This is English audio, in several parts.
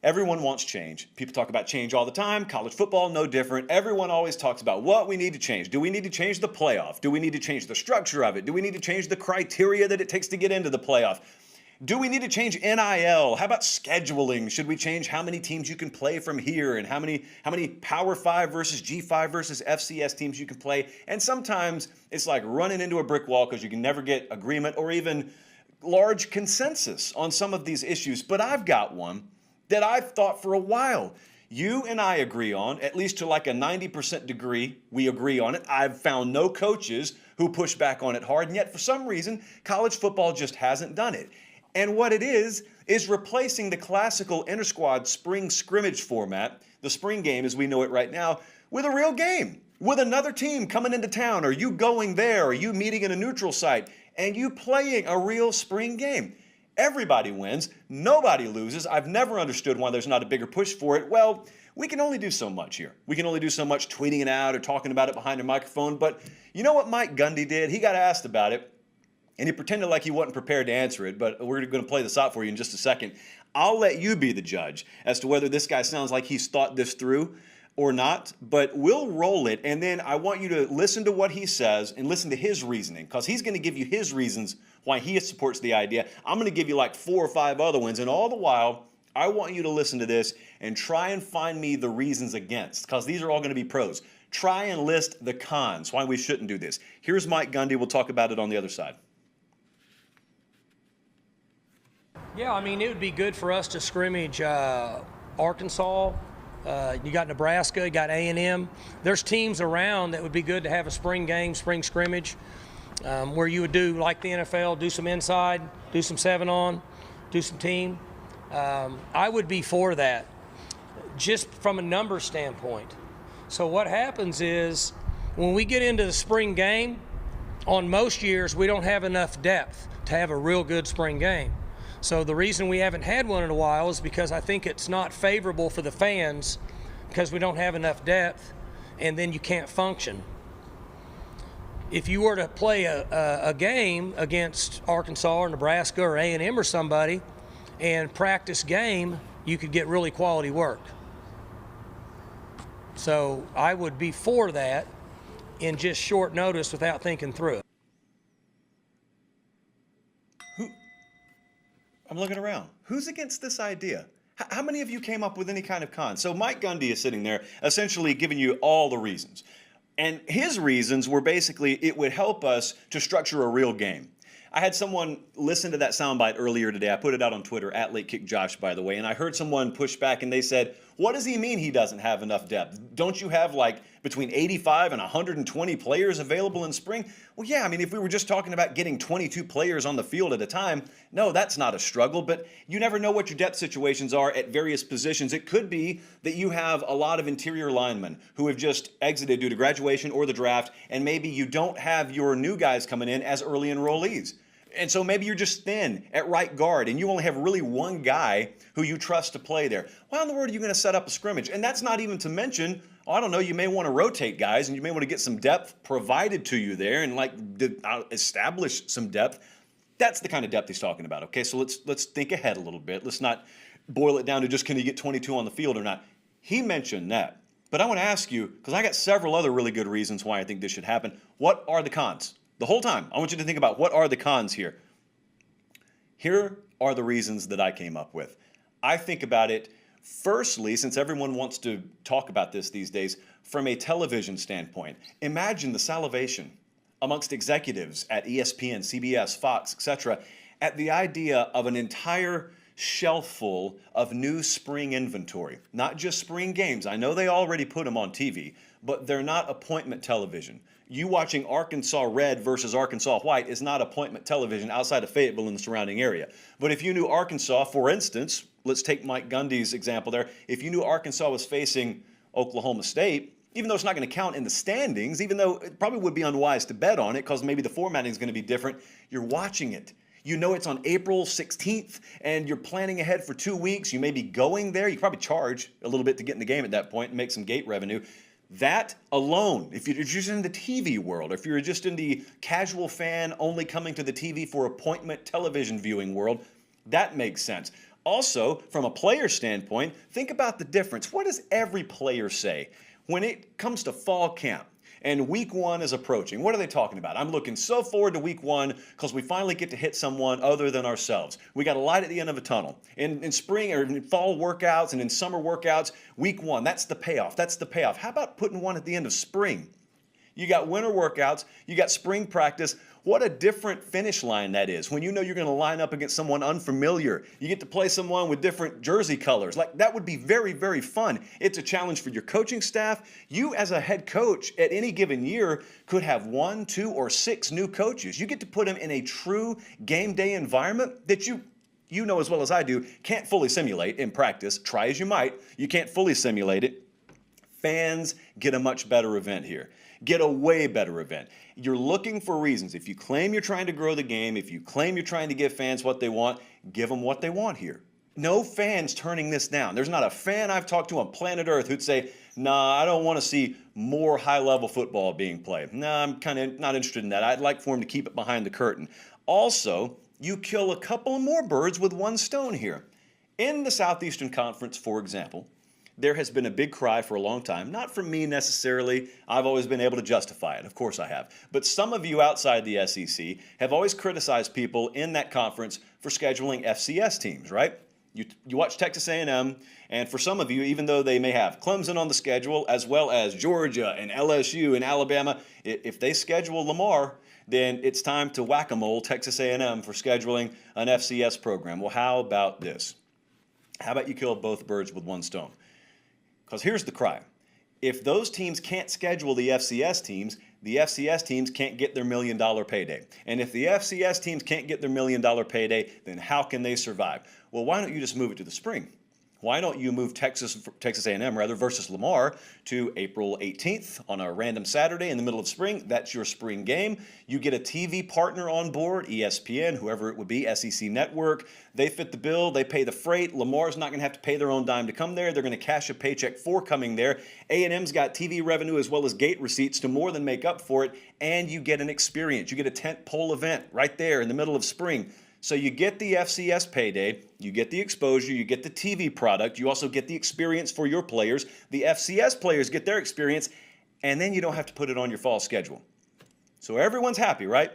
Everyone wants change. People talk about change all the time. College football, no different. Everyone always talks about what we need to change. Do we need to change the playoff? Do we need to change the structure of it? Do we need to change the criteria that it takes to get into the playoff? Do we need to change NIL? How about scheduling? Should we change how many teams you can play from here and how many Power 5 versus G5 versus FCS teams you can play? And sometimes it's like running into a brick wall because you can never get agreement or even large consensus on some of these issues. But I've got one that I've thought for a while you and I agree on, at least to like a 90% degree, we agree on it. I've found no coaches who push back on it hard, and yet for some reason, college football just hasn't done it. And what it is replacing the classical inter-squad spring scrimmage format, the spring game as we know it right now, with a real game, with another team coming into town, or you going there, or you meeting in a neutral site, and you playing a real spring game. Everybody wins, nobody loses. I've never understood why there's not a bigger push for it. Well, we can only do so much here. We can only do so much tweeting it out or talking about it behind a microphone. But you know what Mike Gundy did? He got asked about it, and he pretended like he wasn't prepared to answer it, but we're going to play this out for you in just a second. I'll let you be the judge as to whether this guy sounds like he's thought this through or not, but we'll roll it, and then I want you to listen to what he says and listen to his reasoning, because he's going to give you his reasons why he supports the idea. I'm going to give you like 4 or 5 other ones, and all the while, I want you to listen to this and try and find me the reasons against, because these are all going to be pros. Try and list the cons, why we shouldn't do this. Here's Mike Gundy. We'll talk about it on the other side. Yeah, I mean, it would be good for us to scrimmage Arkansas. You got Nebraska, you got A&M. There's teams around that would be good to have a spring game, spring scrimmage, where you would do like the NFL, do some inside, do some 7-on, do some team. I would be for that, just from a numbers standpoint. So what happens is when we get into the spring game, on most years we don't have enough depth to have a real good spring game. So the reason we haven't had one in a while is because I think it's not favorable for the fans because we don't have enough depth, and then you can't function. If you were to play a game against Arkansas or Nebraska or A&M or somebody and practice game, you could get really quality work. So I would be for that in just short notice without thinking through it. I'm looking around. Who's against this idea? How many of you came up with any kind of con? So Mike Gundy is sitting there essentially giving you all the reasons. And his reasons were basically it would help us to structure a real game. I had someone listen to that soundbite earlier today. I put it out on Twitter, @LateKickJosh, by the way, and I heard someone push back and they said, what does he mean he doesn't have enough depth? Don't you have like between 85 and 120 players available in spring? Well, yeah, I mean, if we were just talking about getting 22 players on the field at a time, no, that's not a struggle, but you never know what your depth situations are at various positions. It could be that you have a lot of interior linemen who have just exited due to graduation or the draft, and maybe you don't have your new guys coming in as early enrollees. And so maybe you're just thin at right guard and you only have really one guy who you trust to play there. Why in the world are you going to set up a scrimmage? And that's not even to mention, I don't know, you may want to rotate guys and you may want to get some depth provided to you there and like establish some depth. That's the kind of depth he's talking about. Okay, so let's think ahead a little bit. Let's not boil it down to just can you get 22 on the field or not. He mentioned that. But I want to ask you, because I got several other really good reasons why I think this should happen. What are the cons? The whole time, I want you to think about what are the cons here. Here are the reasons that I came up with. I think about it, firstly, since everyone wants to talk about this these days, from a television standpoint. Imagine the salivation amongst executives at ESPN, CBS, Fox, etc., at the idea of an entire shelf full of new spring inventory. Not just spring games. I know they already put them on TV, but they're not appointment television. You watching Arkansas Red versus Arkansas White is not appointment television outside of Fayetteville and the surrounding area. But if you knew Arkansas, for instance, let's take Mike Gundy's example there. If you knew Arkansas was facing Oklahoma State, even though it's not going to count in the standings, even though it probably would be unwise to bet on it because maybe the formatting is going to be different, you're watching it. You know it's on April 16th, and you're planning ahead for 2 weeks. You may be going there. You probably charge a little bit to get in the game at that point and make some gate revenue. That alone, if you're just in the TV world, if you're just in the casual fan only coming to the TV for appointment television viewing world, that makes sense. Also, from a player standpoint, think about the difference. What does every player say when it comes to fall camp and week one is approaching? What are they talking about? I'm looking so forward to week one because we finally get to hit someone other than ourselves. We got a light at the end of a tunnel. In spring or in fall workouts and in summer workouts, week one, that's the payoff. That's the payoff. How about putting one at the end of spring? You got winter workouts, you got spring practice. What a different finish line that is when you know you're going to line up against someone unfamiliar. You get to play someone with different jersey colors. Like, that would be very, very fun. It's a challenge for your coaching staff. You as a head coach at any given year could have 1, 2, or 6 new coaches. You get to put them in a true game day environment that you know as well as I do, can't fully simulate in practice. Try as you might, you can't fully simulate it. Fans get a much better event here. Get a way better event. You're looking for reasons. If you claim you're trying to grow the game, if you claim you're trying to give fans what they want, give them what they want here. No fans turning this down. There's not a fan I've talked to on planet Earth who'd say, nah, I don't want to see more high-level football being played. Nah, I'm kind of not interested in that. I'd like for him to keep it behind the curtain. Also, you kill a couple more birds with one stone here. In the Southeastern Conference, for example, there has been a big cry for a long time, not from me necessarily. I've always been able to justify it. Of course I have. But some of you outside the SEC have always criticized people in that conference for scheduling FCS teams, right? You watch Texas A&M, and for some of you, even though they may have Clemson on the schedule, as well as Georgia and LSU and Alabama, if they schedule Lamar, then it's time to whack-a-mole Texas A&M for scheduling an FCS program. Well, how about this? How about you kill both birds with one stone? Because here's the cry. If those teams can't schedule the FCS teams can't get their $1 million payday. And if the FCS teams can't get their $1 million payday, then how can they survive? Well, why don't you just move it to the spring? Why don't you move Texas A&M versus Lamar to April 18th on a random Saturday in the middle of spring? That's your spring game. You get a TV partner on board, ESPN, whoever it would be, SEC Network. They fit the bill. They pay the freight. Lamar's not going to have to pay their own dime to come there. They're going to cash a paycheck for coming there. A&M's got TV revenue as well as gate receipts to more than make up for it, and you get an experience. You get a tent pole event right there in the middle of spring. So you get the FCS payday, you get the exposure, you get the TV product, you also get the experience for your players. The FCS players get their experience, and then you don't have to put it on your fall schedule. So everyone's happy, right?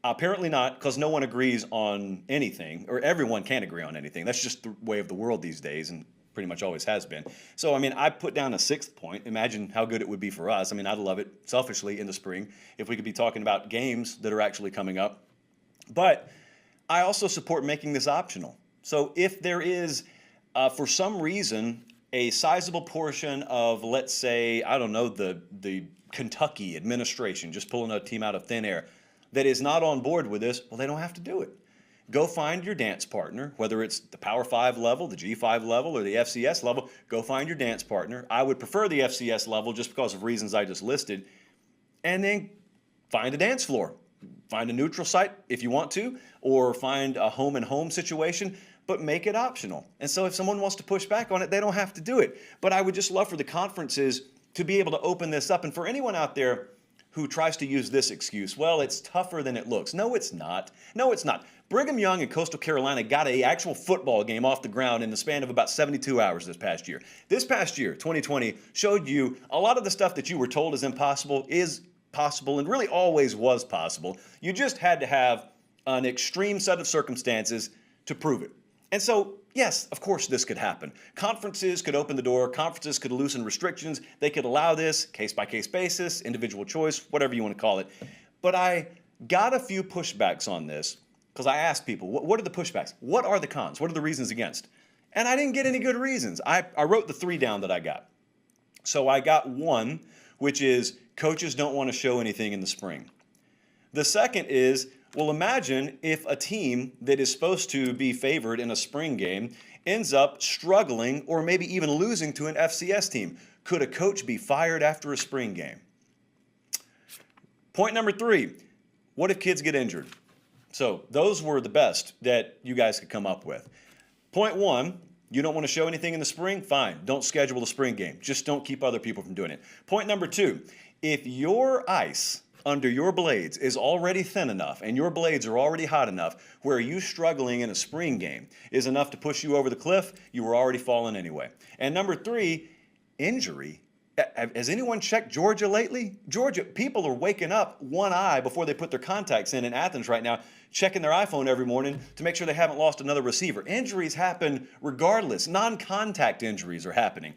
Apparently not, because no one agrees on anything, or everyone can't agree on anything. That's just the way of the world these days, and pretty much always has been. So, I mean, I put down a 6th point. Imagine how good it would be for us. I mean, I'd love it, selfishly, in the spring, if we could be talking about games that are actually coming up. But I also support making this optional. So if there is, for some reason, a sizable portion of, let's say, I don't know, the Kentucky administration, just pulling a team out of thin air, that is not on board with this, well, they don't have to do it. Go find your dance partner, whether it's the Power 5 level, the G5 level, or the FCS level. Go find your dance partner. I would prefer the FCS level just because of reasons I just listed. And then find a dance floor. Find a neutral site if you want to, or find a home-and-home situation, but make it optional. And so if someone wants to push back on it, they don't have to do it. But I would just love for the conferences to be able to open this up. And for anyone out there who tries to use this excuse, well, it's tougher than it looks. No, it's not. No, it's not. Brigham Young and Coastal Carolina got an actual football game off the ground in the span of about 72 hours this past year. This past year, 2020, showed you a lot of the stuff that you were told is impossible is possible and really always was possible. You just had to have an extreme set of circumstances to prove it. And so, yes, of course this could happen. Conferences could open the door. Conferences could loosen restrictions. They could allow this case-by-case basis, individual choice, whatever you want to call it. But I got a few pushbacks on this because I asked people, what are the pushbacks? What are the cons? What are the reasons against? And I didn't get any good reasons. I wrote the 3 down that I got. So I got 1, which is coaches don't want to show anything in the spring. The second is, well, imagine if a team that is supposed to be favored in a spring game ends up struggling or maybe even losing to an FCS team. Could a coach be fired after a spring game? Point number 3, what if kids get injured? So those were the best that you guys could come up with. Point 1, you don't want to show anything in the spring? Fine, don't schedule the spring game. Just don't keep other people from doing it. Point number 2, if your ice under your blades is already thin enough and your blades are already hot enough where you struggling in a spring game is enough to push you over the cliff, you were already falling anyway. And number 3, injury. Has anyone checked Georgia lately? Georgia, people are waking up one eye before they put their contacts in Athens right now, checking their iPhone every morning to make sure they haven't lost another receiver. Injuries happen regardless. Non-contact injuries are happening.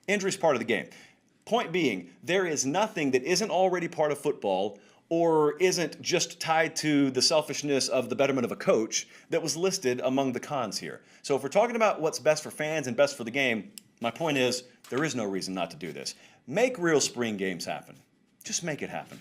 Injury's part of the game. Point being, there is nothing that isn't already part of football or isn't just tied to the selfishness of the betterment of a coach that was listed among the cons here. So if we're talking about what's best for fans and best for the game, my point is there is no reason not to do this. Make real spring games happen. Just make it happen.